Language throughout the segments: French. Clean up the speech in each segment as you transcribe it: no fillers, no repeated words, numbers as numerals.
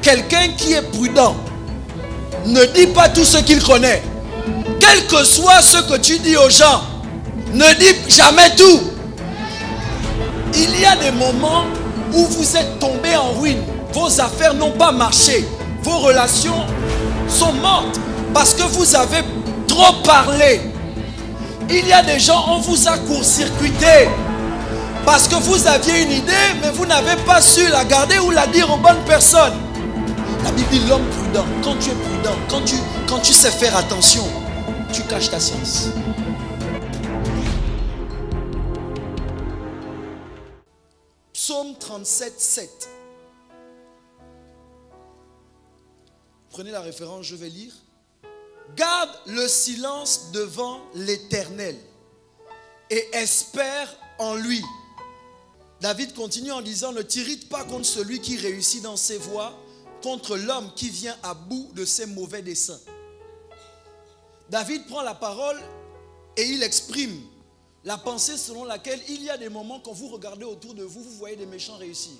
quelqu'un qui est prudent ne dit pas tout ce qu'il connaît. Quel que soit ce que tu dis aux gens, ne dis jamais tout. Il y a des moments où vous êtes tombé en ruine. Vos affaires n'ont pas marché. Vos relations sont mortes parce que vous avez trop parlé. Il y a des gens, on vous a court-circuité parce que vous aviez une idée, mais vous n'avez pas su la garder ou la dire aux bonnes personnes. La Bible dit l'homme prudent. Quand tu es prudent, quand tu sais faire attention, tu caches ta science. Psaume 37, 7. Prenez la référence, je vais lire. Garde le silence devant l'Éternel et espère en lui. David continue en disant, ne t'irrite pas contre celui qui réussit dans ses voies, contre l'homme qui vient à bout de ses mauvais desseins. David prend la parole et il exprime la pensée selon laquelle il y a des moments quand vous regardez autour de vous, vous voyez des méchants réussir,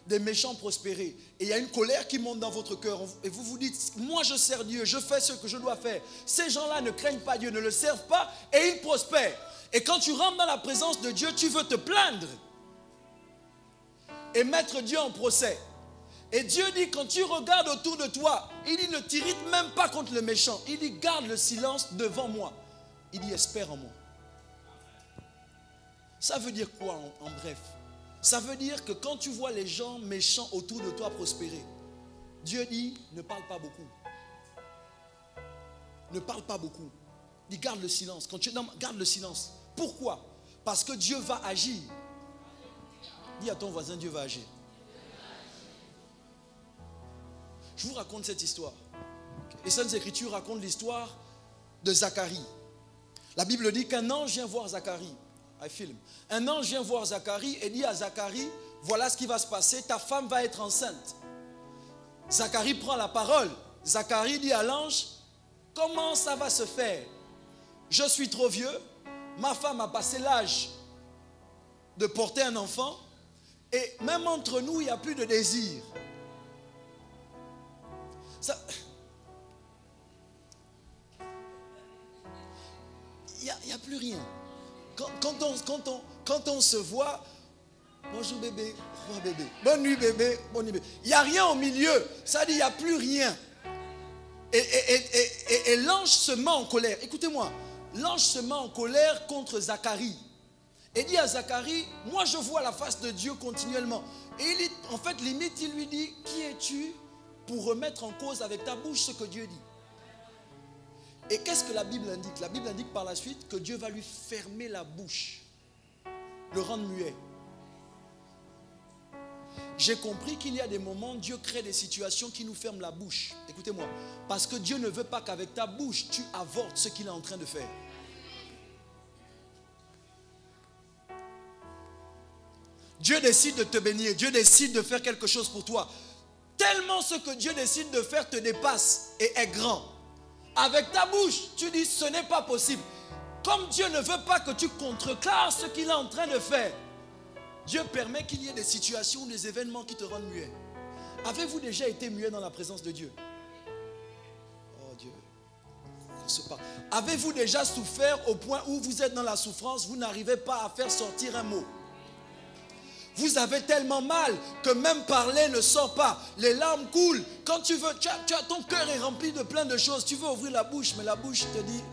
des méchants prospérer. Et il y a une colère qui monte dans votre cœur et vous vous dites, moi je sers Dieu, je fais ce que je dois faire. Ces gens-là ne craignent pas Dieu, ne le servent pas et ils prospèrent. Et quand tu rentres dans la présence de Dieu, tu veux te plaindre et mettre Dieu en procès. Et Dieu dit, quand tu regardes autour de toi, il dit, ne t'irrite même pas contre le méchant. Il dit, garde le silence devant moi. Il dit, espère en moi. Ça veut dire quoi en bref? Ça veut dire que quand tu vois les gens méchants autour de toi prospérer, Dieu dit, ne parle pas beaucoup. Ne parle pas beaucoup. Il dit, garde le silence. Quand tu es dans, garde le silence. Pourquoi? Parce que Dieu va agir. Dis à ton voisin, Dieu va agir. Je vous raconte cette histoire. Les Saintes Écritures racontent l'histoire de Zacharie. La Bible dit qu'un ange vient voir Zacharie. Un ange vient voir Zacharie et dit à Zacharie, voilà ce qui va se passer, ta femme va être enceinte. Zacharie prend la parole. Zacharie dit à l'ange, comment ça va se faire? Je suis trop vieux, ma femme a passé l'âge de porter un enfant et même entre nous, il n'y a plus de désir. Il n'y a plus rien. Quand on se voit, bonjour bébé, bonjour bébé, bonne nuit bébé, bonne nuit bébé. Il n'y a rien au milieu. Ça dit, il n'y a plus rien. Et l'ange se met en colère. Écoutez-moi, l'ange se met en colère contre Zacharie. Et dit à Zacharie, moi je vois la face de Dieu continuellement. Et il dit, en fait, limite, il lui dit, qui es-tu pour remettre en cause avec ta bouche ce que Dieu dit? Et qu'est-ce que la Bible indique? La Bible indique par la suite que Dieu va lui fermer la bouche, le rendre muet. J'ai compris qu'il y a des moments, Dieu crée des situations qui nous ferment la bouche. Écoutez-moi, parce que Dieu ne veut pas qu'avec ta bouche, tu avortes ce qu'il est en train de faire. Dieu décide de te bénir, Dieu décide de faire quelque chose pour toi. Tellement ce que Dieu décide de faire te dépasse et est grand. Avec ta bouche, tu dis ce n'est pas possible. Comme Dieu ne veut pas que tu contrecarres ce qu'il est en train de faire, Dieu permet qu'il y ait des situations, des événements qui te rendent muet. Avez-vous déjà été muet dans la présence de Dieu? Oh Dieu, on se parle. Avez-vous déjà souffert au point où vous êtes dans la souffrance, vous n'arrivez pas à faire sortir un mot? Vous avez tellement mal que même parler ne sort pas. Les larmes coulent. Quand tu veux, ton cœur est rempli de plein de choses. Tu veux ouvrir la bouche, mais la bouche te dit...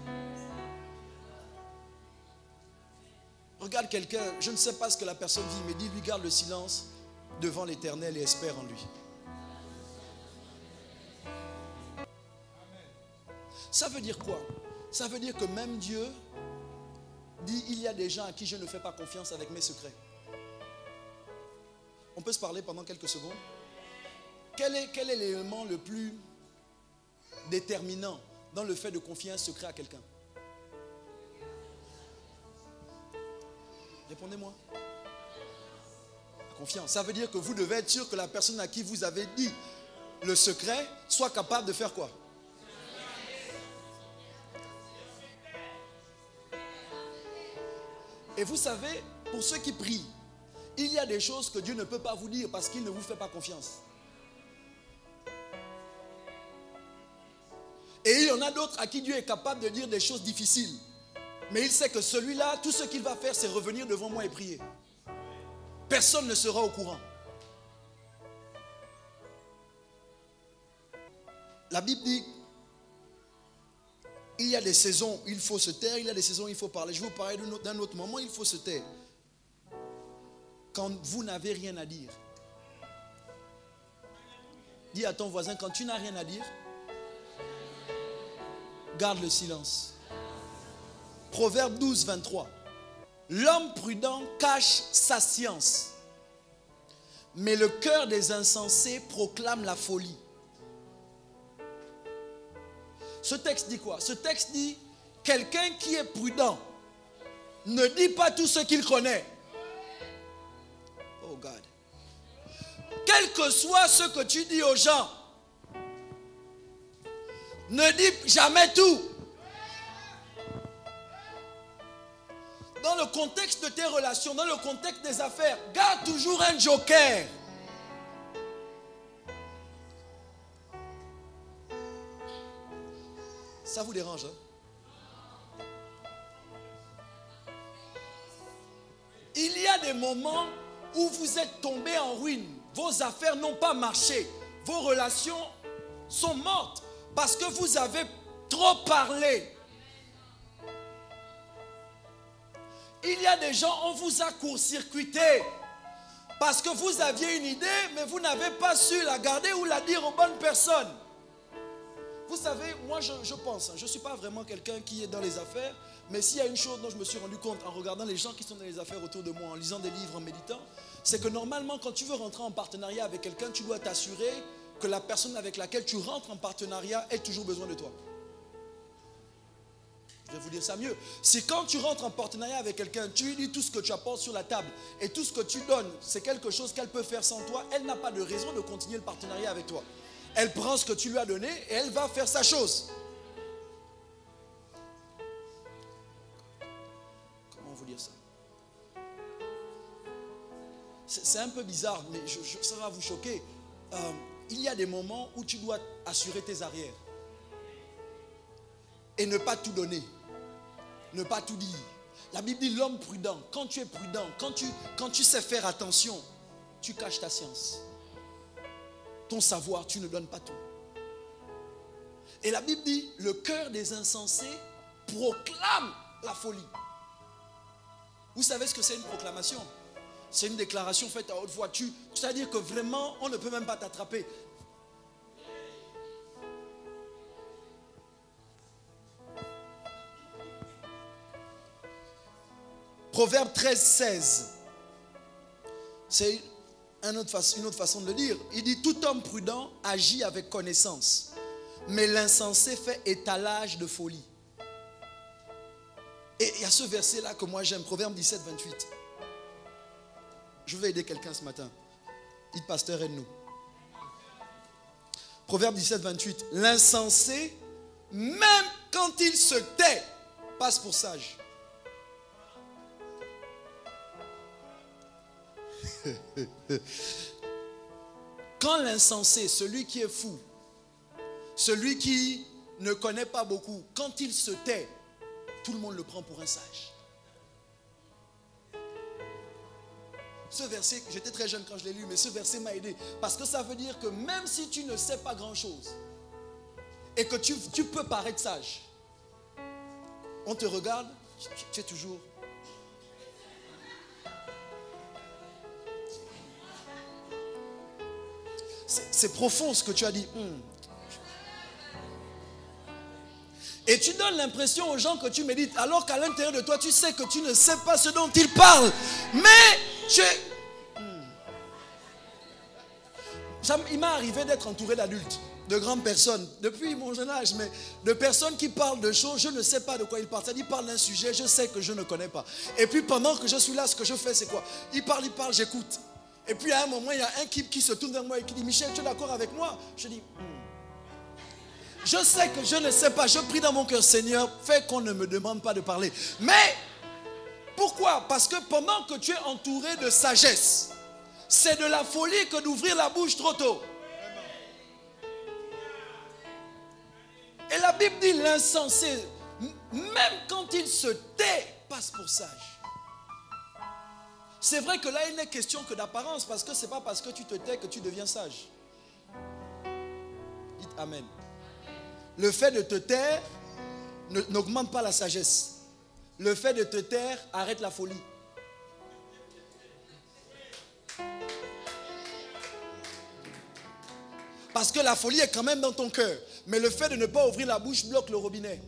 Regarde quelqu'un, je ne sais pas ce que la personne vit, mais dis-lui, garde le silence devant l'Éternel et espère en lui. Ça veut dire quoi? Ça veut dire que même Dieu dit, il y a des gens à qui je ne fais pas confiance avec mes secrets. On peut se parler pendant quelques secondes. Quel est l'élément le plus déterminant dans le fait de confier un secret à quelqu'un? Répondez-moi. La confiance. Ça veut dire que vous devez être sûr que la personne à qui vous avez dit le secret soit capable de faire quoi? Et vous savez, pour ceux qui prient, il y a des choses que Dieu ne peut pas vous dire parce qu'il ne vous fait pas confiance. Et il y en a d'autres à qui Dieu est capable de dire des choses difficiles. Mais il sait que celui-là, tout ce qu'il va faire, c'est revenir devant moi et prier. Personne ne sera au courant. La Bible dit, il y a des saisons où il faut se taire, il y a des saisons où il faut parler. Je vais vous parler d'un autre moment, il faut se taire. Quand vous n'avez rien à dire. Dis à ton voisin, quand tu n'as rien à dire, garde le silence. Proverbe 12, 23. L'homme prudent cache sa science, mais le cœur des insensés proclame la folie. Ce texte dit quoi? Ce texte dit, quelqu'un qui est prudent ne dit pas tout ce qu'il connaît. Oh God. Quel que soit ce que tu dis aux gens, ne dis jamais tout. Dans le contexte de tes relations, dans le contexte des affaires, garde toujours un joker. Ça vous dérange, hein? Il y a des moments où vous êtes tombé en ruine. Vos affaires n'ont pas marché. Vos relations sont mortes parce que vous avez trop parlé. Il y a des gens, on vous a court-circuité parce que vous aviez une idée, mais vous n'avez pas su la garder ou la dire aux bonnes personnes. Vous savez, moi je pense, je ne suis pas vraiment quelqu'un qui est dans les affaires, mais s'il y a une chose dont je me suis rendu compte en regardant les gens qui sont dans les affaires autour de moi, en lisant des livres, en méditant, c'est que normalement quand tu veux rentrer en partenariat avec quelqu'un, tu dois t'assurer que la personne avec laquelle tu rentres en partenariat ait toujours besoin de toi. Je vais vous dire ça mieux. Si quand tu rentres en partenariat avec quelqu'un, tu lui dis tout ce que tu apportes sur la table et tout ce que tu donnes, c'est quelque chose qu'elle peut faire sans toi, elle n'a pas de raison de continuer le partenariat avec toi. Elle prend ce que tu lui as donné et elle va faire sa chose. Comment vous dire ça? C'est un peu bizarre, mais ça va vous choquer. Il y a des moments où tu dois assurer tes arrières. Et ne pas tout donner. Ne pas tout dire. La Bible dit l'homme prudent. Quand tu es prudent, quand tu sais faire attention, tu caches ta science. Ton savoir, tu ne donnes pas tout. Et la Bible dit, le cœur des insensés proclame la folie. Vous savez ce que c'est une proclamation? C'est une déclaration faite à haute voix. C'est-à-dire que vraiment, on ne peut même pas t'attraper. Proverbe 13, 16. C'est une autre façon de le dire. Il dit, tout homme prudent agit avec connaissance, mais l'insensé fait étalage de folie. Et il y a ce verset-là que moi j'aime, Proverbe 17, 28. Je vais aider quelqu'un ce matin. Dites, pasteur, aide-nous. Proverbe 17, 28. L'insensé, même quand il se tait, passe pour sage. Quand l'insensé, celui qui est fou, celui qui ne connaît pas beaucoup, quand il se tait, tout le monde le prend pour un sage. Ce verset, j'étais très jeune quand je l'ai lu, mais ce verset m'a aidé. Parce que ça veut dire que même si tu ne sais pas grand-chose et que tu peux paraître sage, on te regarde, tu es toujours... C'est profond ce que tu as dit. Et tu donnes l'impression aux gens que tu médites, alors qu'à l'intérieur de toi, tu sais que tu ne sais pas ce dont ils parlent. Mais tu es... Il m'est arrivé d'être entouré d'adultes, de grandes personnes, depuis mon jeune âge, mais de personnes qui parlent de choses, je ne sais pas de quoi ils parlent. C'est-à-dire, ils parlent d'un sujet, je sais que je ne connais pas. Et puis pendant que je suis là, ce que je fais, c'est quoi? Ils parlent, j'écoute. Et puis à un moment, il y a un qui se tourne vers moi et qui dit, Michel, tu es d'accord avec moi? Je dis, je sais que je ne sais pas. Je prie dans mon cœur, Seigneur, fais qu'on ne me demande pas de parler. Mais, pourquoi? Parce que pendant que tu es entouré de sagesse, c'est de la folie que d'ouvrir la bouche trop tôt. Et la Bible dit l'insensé, même quand il se tait, passe pour sage. C'est vrai que là, il n'est question que d'apparence, parce que ce n'est pas parce que tu te tais que tu deviens sage. Dites Amen. Le fait de te taire n'augmente pas la sagesse. Le fait de te taire arrête la folie. Parce que la folie est quand même dans ton cœur. Mais le fait de ne pas ouvrir la bouche bloque le robinet.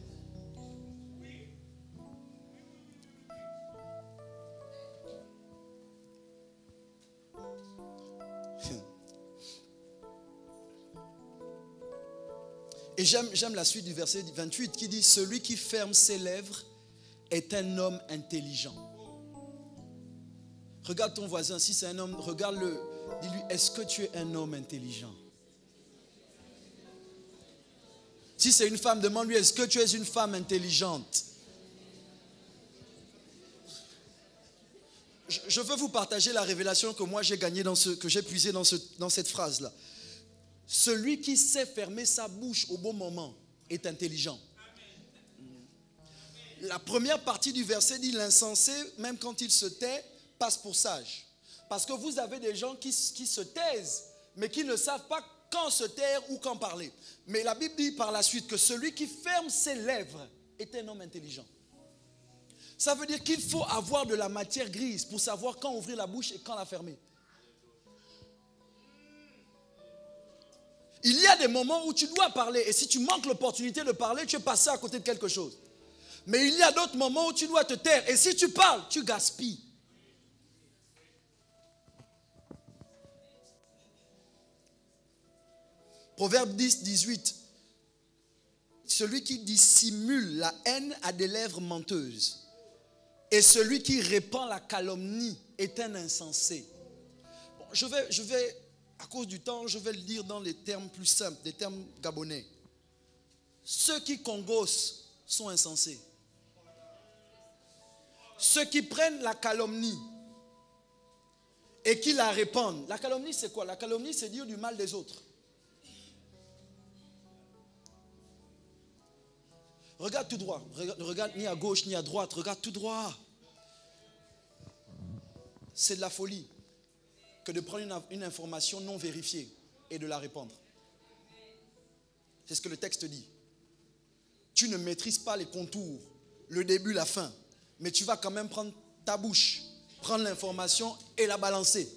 Et j'aime la suite du verset 28 qui dit « Celui qui ferme ses lèvres est un homme intelligent. » Regarde ton voisin, si c'est un homme, regarde-le. Dis-lui, est-ce que tu es un homme intelligent? Si c'est une femme, demande-lui, est-ce que tu es une femme intelligente? Je veux vous partager la révélation que moi j'ai gagnée que j'ai puisée dans cette phrase-là. Celui qui sait fermer sa bouche au bon moment est intelligent. La première partie du verset dit l'insensé, même quand il se tait, passe pour sage. Parce que vous avez des gens qui se taisent, mais qui ne savent pas quand se taire ou quand parler. Mais la Bible dit par la suite que celui qui ferme ses lèvres est un homme intelligent. Ça veut dire qu'il faut avoir de la matière grise pour savoir quand ouvrir la bouche et quand la fermer. Il y a des moments où tu dois parler et si tu manques l'opportunité de parler, tu es passé à côté de quelque chose. Mais il y a d'autres moments où tu dois te taire et si tu parles, tu gaspilles. Proverbe 10, 18. Celui qui dissimule la haine a des lèvres menteuses. Et celui qui répand la calomnie est un insensé. Bon, je vais, à cause du temps, je vais le dire dans les termes plus simples, des termes gabonais. Ceux qui congossent sont insensés. Ceux qui prennent la calomnie et qui la répandent. La calomnie, c'est quoi? La calomnie, c'est dire du mal des autres. Regarde tout droit. Regarde ni à gauche ni à droite. Regarde tout droit. C'est de la folie que de prendre une information non vérifiée et de la répandre. C'est ce que le texte dit. Tu ne maîtrises pas les contours, le début, la fin. Mais tu vas quand même prendre ta bouche, prendre l'information et la balancer.